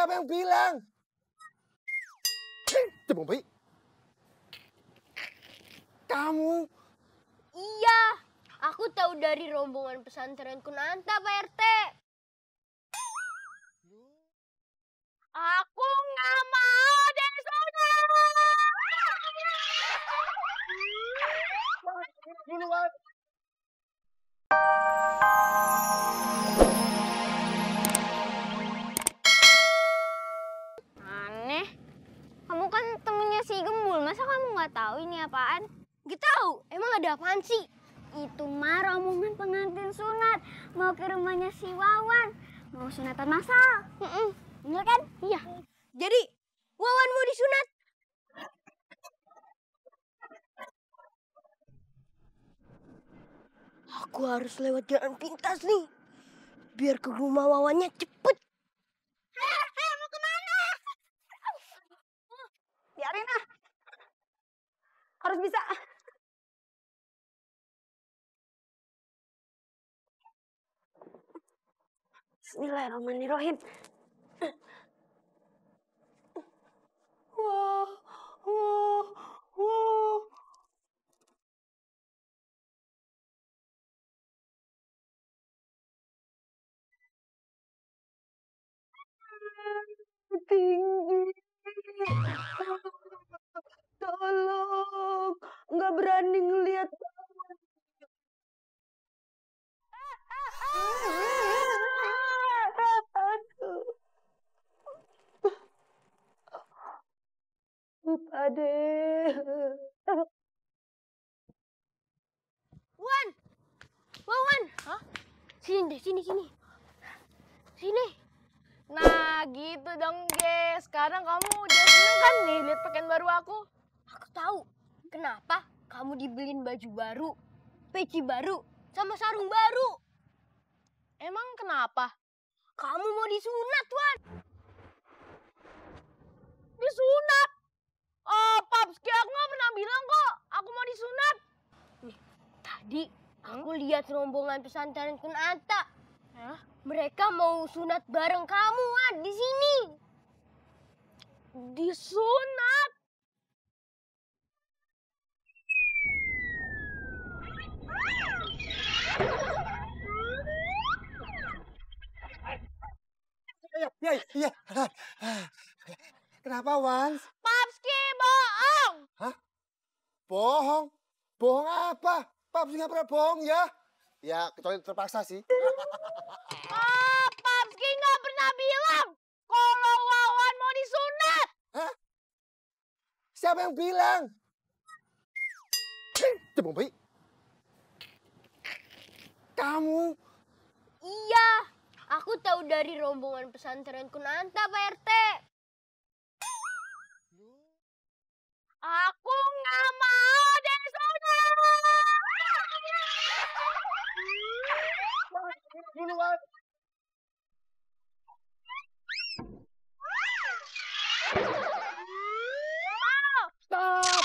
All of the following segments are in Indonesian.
Siapa yang bilang? Cebong bayi. Kamu? Iya, aku tahu dari rombongan pesantren Kunanta, Pak RT. Aku nggak mau disunat. Duluan. Aneh, kamu kan temennya si Gembul, masa kamu nggak tahu ini apaan? Gak tahu, emang ada apaan sih? Itu mah rombongan pengantin sunat, mau ke rumahnya si Wawan, mau sunatan masal. Bener kan? Iya. Jadi, Wawan mau disunat? Aku harus lewat jalan pintas nih, biar ke rumah Wawannya cepet. Mau kemana? Biarin ah, harus bisa. Bismillahirrahmanirrahim. Wah, wah, wah. Tinggi. Tolong, nggak berani ngelihat. Aduh, Pade. Wan, Wawan, hah? Sini deh, sini. Sini. Nah, gitu dong, guys. Sekarang kamu udah seneng kan nih lihat pakaian baru aku? Aku tahu. Kenapa kamu dibeliin baju baru, peci baru, sama sarung baru? Emang kenapa? Kamu mau disunat, Wan. Disunat? Oh, Papski, aku nggak pernah bilang kok aku mau disunat. Nih, tadi aku lihat rombongan pesantren Kunanta. Mereka mau sunat bareng kamu, Wan, di sini. Disunat? Iya. Kenapa, Wan? Papski, bohong. Hah? Bohong? Bohong apa? Papski nggak pernah bohong ya. Ya, kecuali terpaksa sih. Papski nggak pernah bilang kalau Wawan mau disunat. Hah? Siapa yang bilang? Cebong bayi. Kamu? Iya, aku tahu dari rombongan pesantren Kunanta, Pak RT. Aku nggak mau disunat. Duluan. Stop.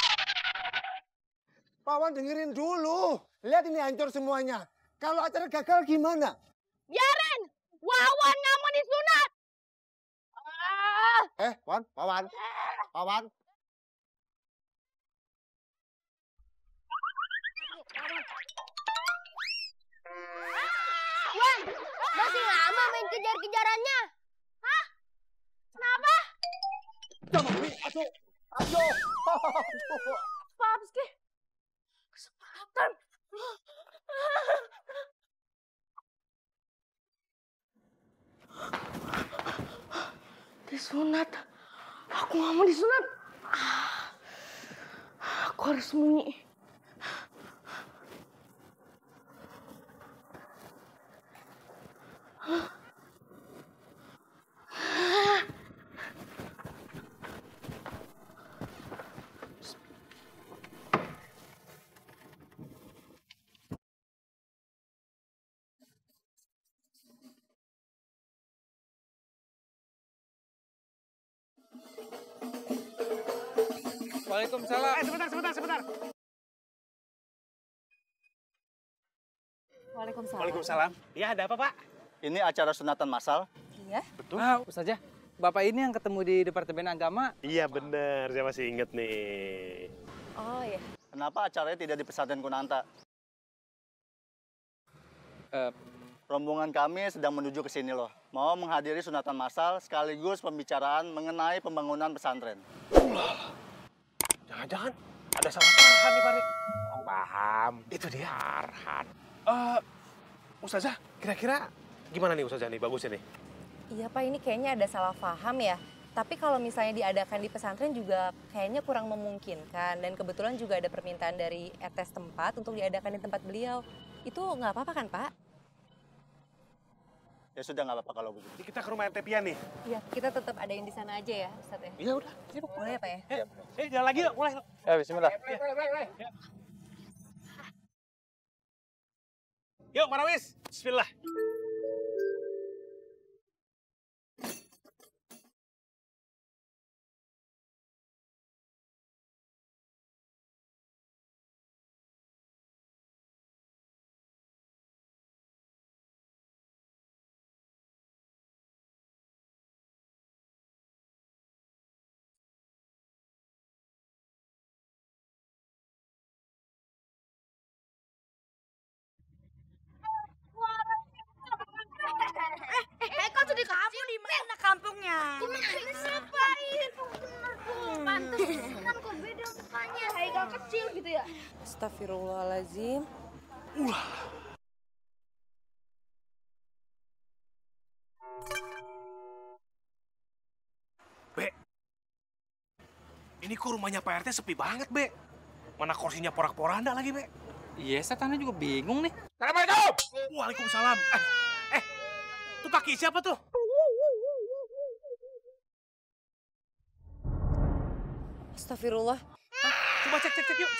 Pawan dengerin dulu. Lihat ini hancur semuanya. Kalau acara gagal gimana? Biarin, Wawan nggak mau disunat. Wawan. Wan, masih lama main kejar-kejarannya. Hah? Kenapa? Ayo. Papski, kesempatan. Disunat. Aku nggak mau disunat. Aku harus sembunyi. Waalaikumsalam. Sebentar. Waalaikumsalam. Waalaikumsalam. Iya, ada apa, Pak? Ini acara sunatan massal. Iya. Betul. Ustazah, Bapak ini yang ketemu di Departemen Agama. Iya bener, saya masih inget nih. Oh iya. Kenapa acaranya tidak di pesantren Kunanta? Rombongan kami sedang menuju ke sini loh. Mau menghadiri sunatan massal sekaligus pembicaraan mengenai pembangunan pesantren. Jangan-jangan ada salah Farhan nih, Pak Rik. Oh, paham. Itu dia. Farhan. Ustazah, kira-kira gimana nih Ustazah nih, bagusnya nih? Iya Pak, ini kayaknya ada salah paham ya. Tapi kalau misalnya diadakan di pesantren juga kayaknya kurang memungkinkan. Dan kebetulan juga ada permintaan dari RT setempat untuk diadakan di tempat beliau. Itu nggak apa-apa kan Pak? Ya sudah nggak apa-apa kalau begitu. Jadi kita ke rumah RT Pian nih. Iya, kita tetap adain di sana aja ya Ustadz ya. Iya udah. Sibuk. Boleh ya Pak ya? Jalan lagi yuk, mulai. Ya, bismillah. Yuk, Marawis. Bismillah. Kok tuh di kampung di mana kampungnya? Kemarin ngapain? Pantesan kok beda mukanya. Haikal kecil gitu ya. Astagfirullahaladzim. Be, ini kok rumahnya Pak RT sepi banget, Be. Mana kursinya porak-poranda lagi, Be. Iya, saya tanah juga bingung nih. Assalamualaikum. Waalaikumsalam. Tuh kaki siapa tuh? Astagfirullah. Coba cek yuk,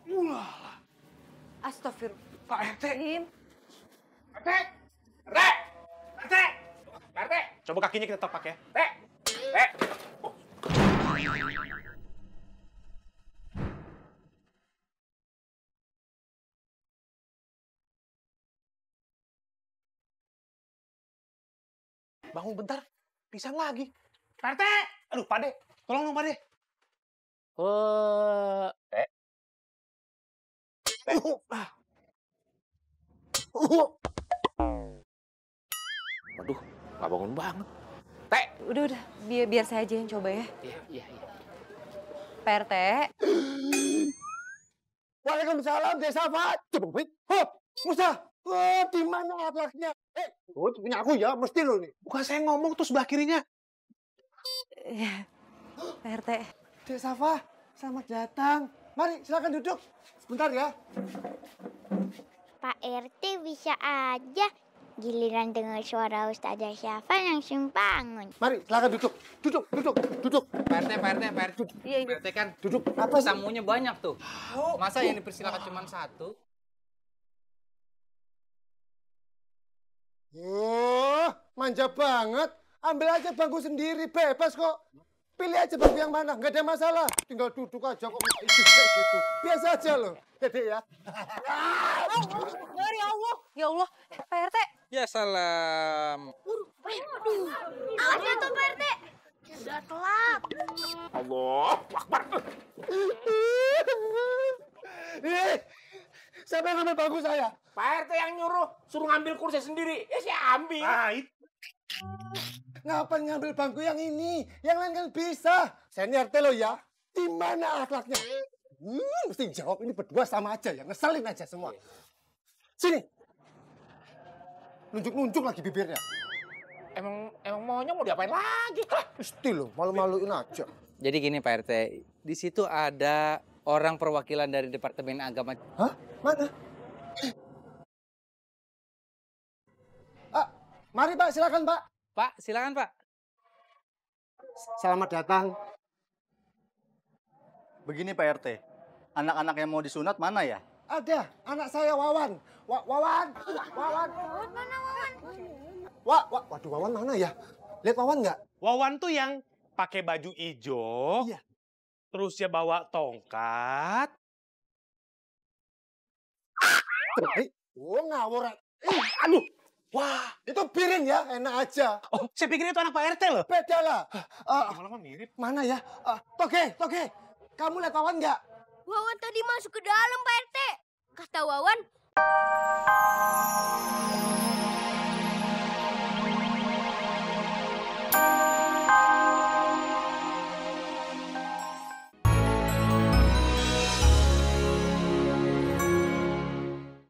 Yuk. Astagfirullah. Pak RT. Astagfirullah. RT. Coba kakinya kita tapak ya. Bangun bentar, pisang lagi. Pak RT! Aduh, Pak De. Tolong dong, Pak De. Waduh, nggak bangun banget. Udah. Biar saya aja yang coba ya. Iya. Pak RT. Waalaikumsalam, Desa Fat. Hop, Musa. Oh, di mana akhlaknya? Punya aku ya, mesti lo nih. Bukan saya ngomong tuh sebelah kirinya. Ya, Pak RT. Dek Safa, selamat datang. Mari, silakan duduk. Sebentar ya. Pak RT bisa aja. Giliran dengar suara Ustazah Syafa langsung bangun. Mari, silakan duduk. Duduk. Pak RT. Iya. Pak RT kan Duduk. Apa sih? tamunya banyak tuh. Masa yang dipersilakan cuma satu? Oh, manja banget. Ambil aja bangku sendiri, bebas kok. Pilih aja bangku yang mana, nggak ada masalah. Tinggal duduk aja kok kayak gitu. Biasa aja loh, Dede ya. Ya Allah, Pak RT. Ya salam. Awas ya tuh Pak RT. Udah telat. Allah, Akbar. Siapa yang ambil bangku saya? Pak RT yang nyuruh, suruh ngambil kursi sendiri. Ya saya ambil. Ngapain ngambil bangku yang ini? Yang lain kan bisa. Saya ini RT lo ya. Di mana akhlaknya? Mesti jawab ini berdua sama aja ya. Ngeselin aja semua. Sini. Nunjuk-nunjuk lagi bibirnya. Emang maunya mau diapain lagi? Mesti lo, malu-maluin aja. Jadi gini Pak RT, di situ ada orang perwakilan dari Departemen Agama. Hah? Mana? Mari Pak, silakan Pak. Pak, silakan Pak. Selamat datang. Begini Pak RT, anak-anak yang mau disunat mana ya? Ada, anak saya Wawan. Wawan. Mana Wawan? Waduh, Wawan mana ya? Lihat Wawan nggak? Wawan tuh yang pakai baju ijo. Iya. Terus dia bawa tongkat. Oh, ngawur. Aduh. Wah, Itu piring ya, enak aja. oh, saya pikir itu anak Pak RT loh. Beda lah. Lama-lama mirip. Mana ya? Toge, kamu lihat Wawan nggak? Wawan tadi masuk ke dalam, Pak RT. Kata Wawan,